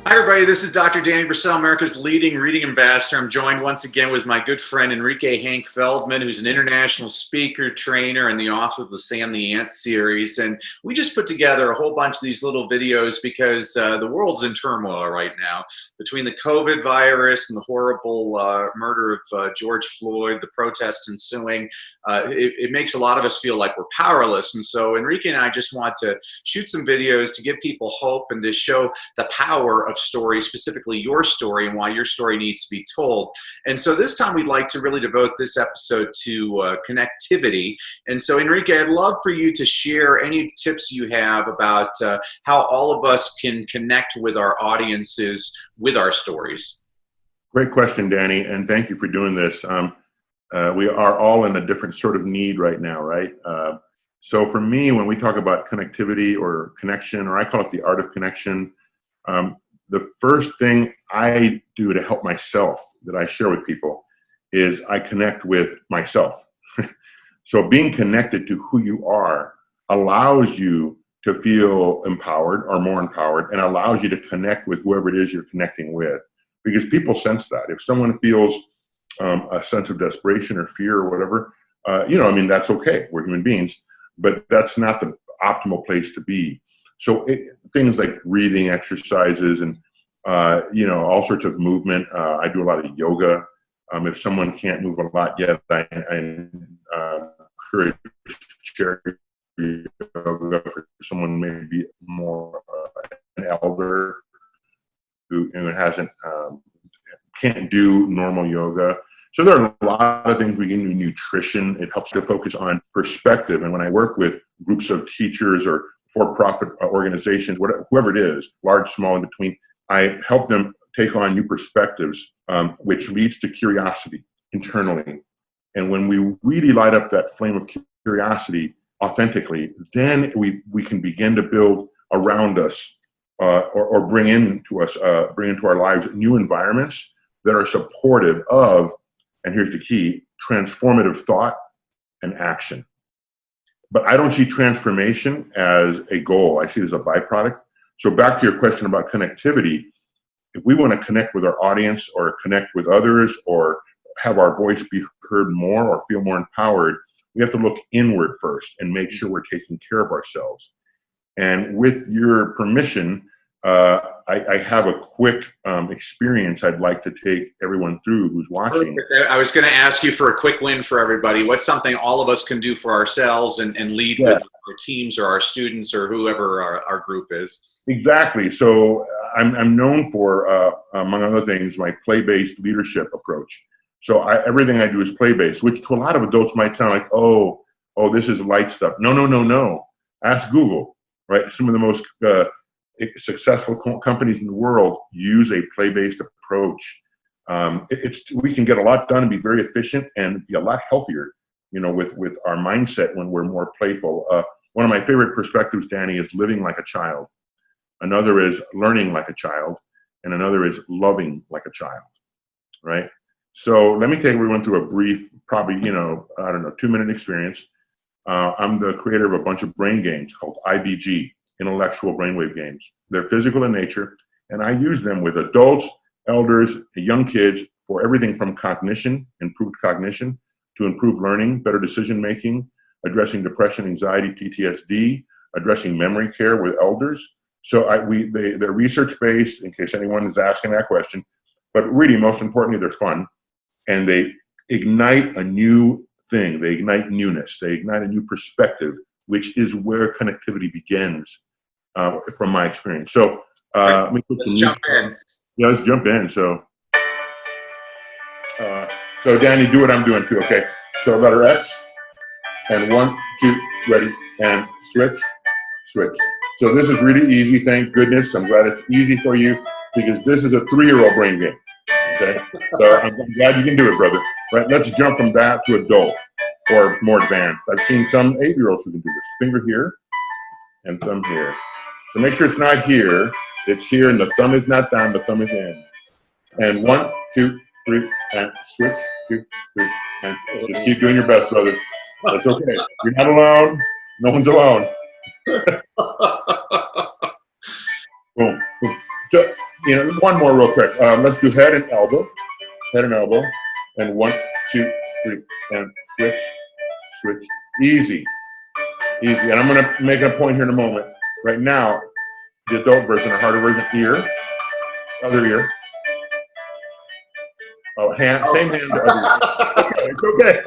Hi, everybody. This is Dr. Danny Brassell, America's leading reading ambassador. I'm joined once again with my good friend Enrique Hank Feldman, who's an international speaker, trainer, and the author of the Sam the Ant series. And we just put together a whole bunch of these little videos because the world's in turmoil right now. Between the COVID virus and the horrible murder of George Floyd, the protests ensuing, it makes a lot of us feel like we're powerless. And so Enrique and I just want to shoot some videos to give people hope and to show the power of story, specifically your story, and why your story needs to be told. And so this time we'd like to really devote this episode to connectivity. And so Enrique, I'd love for you to share any tips you have about how all of us can connect with our audiences with our stories. Great question, Danny, and thank you for doing this. We are all in a different sort of need right now, right? So for me, when we talk about connectivity or connection, or I call it the art of connection, the first thing I do to help myself that I share with people is I connect with myself. So being connected to who you are allows you to feel empowered or more empowered, and allows you to connect with whoever it is you're connecting with, because people sense that. If someone feels a sense of desperation or fear or whatever, that's okay. We're human beings, but that's not the optimal place to be. So things like breathing exercises and, all sorts of movement. I do a lot of yoga. If someone can't move a lot yet, I encourage chair yoga for someone maybe more an elder who hasn't can't do normal yoga. So there are a lot of things we can do. Nutrition, it helps to focus on perspective. And when I work with groups of teachers or for-profit organizations, whoever it is, large, small, in between, I help them take on new perspectives, which leads to curiosity internally. And when we really light up that flame of curiosity authentically, then we can begin to build around us or bring into our lives new environments that are supportive of, and here's the key, transformative thought and action. But I don't see transformation as a goal. I see it as a byproduct. So back to your question about connectivity, if we want to connect with our audience or connect with others or have our voice be heard more or feel more empowered, we have to look inward first and make sure we're taking care of ourselves. And with your permission, I have a quick experience I'd like to take everyone through who's watching. Perfect. I was going to ask you for a quick win for everybody. What's something all of us can do for ourselves and lead with our teams or our students or whoever our group is? Exactly. So I'm known for, among other things, my play-based leadership approach. So everything I do is play-based, which to a lot of adults might sound like, oh, this is light stuff. No. Ask Google, right? Some of the most successful companies in the world use a play-based approach. We can get a lot done and be very efficient and be a lot healthier, with our mindset when we're more playful. One of my favorite perspectives, Danny, is living like a child. Another is learning like a child, and another is loving like a child, right? So let me take everyone through a brief, probably, 2-minute experience. I'm the creator of a bunch of brain games called IBG, intellectual brainwave games. They're physical in nature, and I use them with adults, elders, young kids for everything from cognition, improved cognition, to improved learning, better decision-making, addressing depression, anxiety, PTSD, addressing memory care with elders. So they're research-based, in case anyone is asking that question, but really, most importantly, they're fun, and they ignite a new thing. They ignite newness. They ignite a new perspective, which is where connectivity begins, from my experience. So let's jump in. Yeah, let's jump in. So Danny, do what I'm doing too, okay? So letter X, and 1, 2, ready, and switch. So this is really easy, thank goodness. I'm glad it's easy for you, because this is a 3-year-old brain game, okay? So I'm glad you can do it, brother. Right, let's jump from that to adult or more advanced. I've seen some 8-year-olds who can do this. Finger here and thumb here. So make sure it's not here, it's here, and the thumb is not down, the thumb is in. And 1, 2, 3, and switch, 2, 3, and just keep doing your best, brother. That's okay. You're not alone. No one's alone. Boom, boom. So one more real quick. Let's do head and elbow, and 1, 2, 3, and switch, switch. Easy, easy. And I'm going to make a point here in a moment. Right now, the adult version, or harder version, ear, other ear. Oh, hand, same hand, other ear. Okay, it's okay.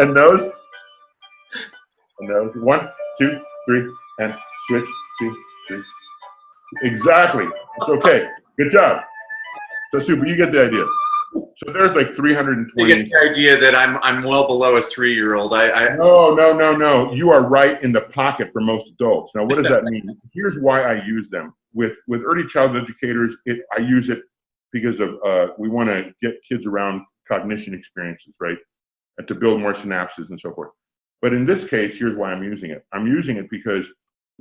And nose. And nose. 1, 2, 3, and switch, 2, 3. Exactly. It's okay. Good job. So super, you get the idea. So there's like 320. You get the idea that I'm well below a 3-year-old. No. You are right in the pocket for most adults. Now, what does that mean? Here's why I use them. With early childhood educators, I use it because of we want to get kids around cognition experiences, right? And to build more synapses and so forth. But in this case, here's why I'm using it. I'm using it because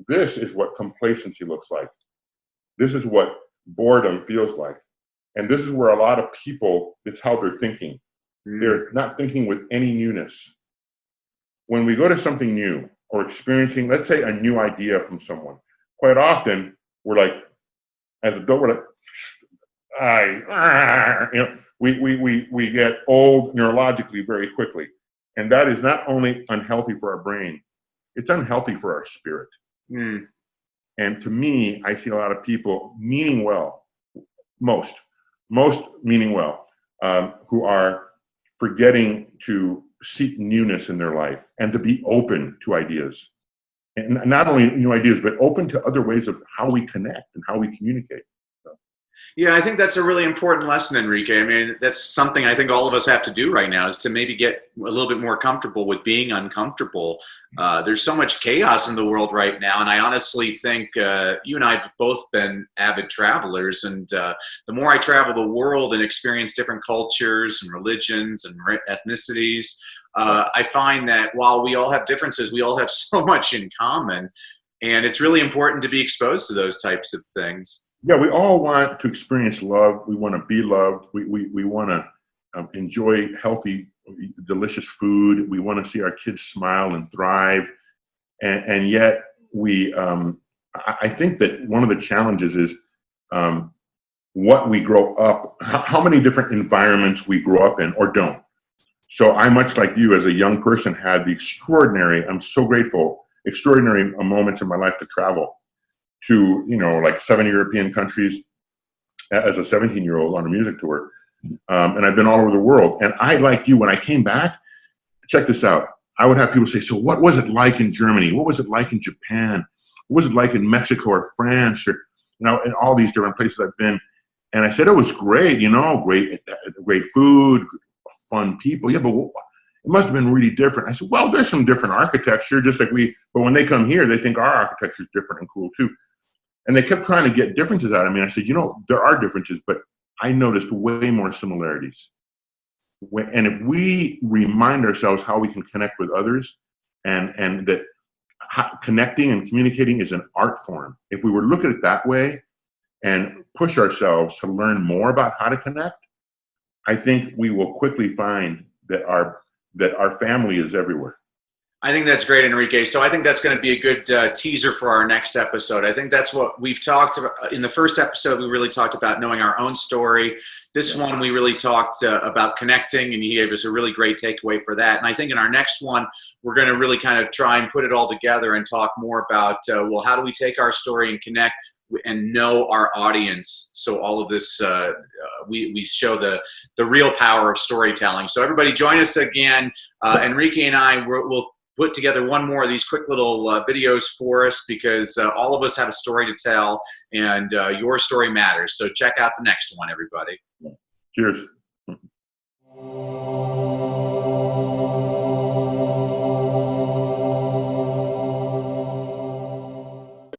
this is what complacency looks like. This is what boredom feels like. And this is where a lot of people, it's how they're thinking. They're not thinking with any newness. When we go to something new or experiencing, let's say, a new idea from someone, quite often we're like, as adults, we're like, we get old neurologically very quickly. And that is not only unhealthy for our brain, it's unhealthy for our spirit. And to me, I see a lot of people meaning well, most meaning well, who are forgetting to seek newness in their life and to be open to ideas. And not only new ideas, but open to other ways of how we connect and how we communicate. Yeah, I think that's a really important lesson, Enrique. I mean, that's something I think all of us have to do right now, is to maybe get a little bit more comfortable with being uncomfortable. There's so much chaos in the world right now, and I honestly think you and I have both been avid travelers, and the more I travel the world and experience different cultures and religions and ethnicities, I find that while we all have differences, we all have so much in common, and it's really important to be exposed to those types of things. Yeah, we all want to experience love. We want to be loved. We want to enjoy healthy, delicious food. We want to see our kids smile and thrive. And yet I think that one of the challenges is what we grow up, how many different environments we grow up in or don't. So I, much like you as a young person, had the I'm so grateful, extraordinary moments in my life to travel to, like 7 European countries as a 17-year-old on a music tour. And I've been all over the world. And I, like you, when I came back, check this out. I would have people say, so what was it like in Germany? What was it like in Japan? What was it like in Mexico or France, or, in all these different places I've been? And I said, it was great, great food, fun people. Yeah, but it must have been really different. I said, well, there's some different architecture, just like but when they come here, they think our architecture is different and cool too. And they kept trying to get differences out of me. I said, there are differences, but I noticed way more similarities. And if we remind ourselves how we can connect with others, and that connecting and communicating is an art form, if we were to look at it that way and push ourselves to learn more about how to connect, I think we will quickly find that our family is everywhere. I think that's great, Enrique. So I think that's going to be a good teaser for our next episode. I think that's what we've talked about. In the first episode, we really talked about knowing our own story. This one, we really talked about connecting, and he gave us a really great takeaway for that. And I think in our next one, we're going to really kind of try and put it all together and talk more about, how do we take our story and connect and know our audience? So all of this, we show the real power of storytelling. So everybody join us again. Enrique and I will put together one more of these quick little videos for us, because all of us have a story to tell, and your story matters. So check out the next one, everybody. Cheers.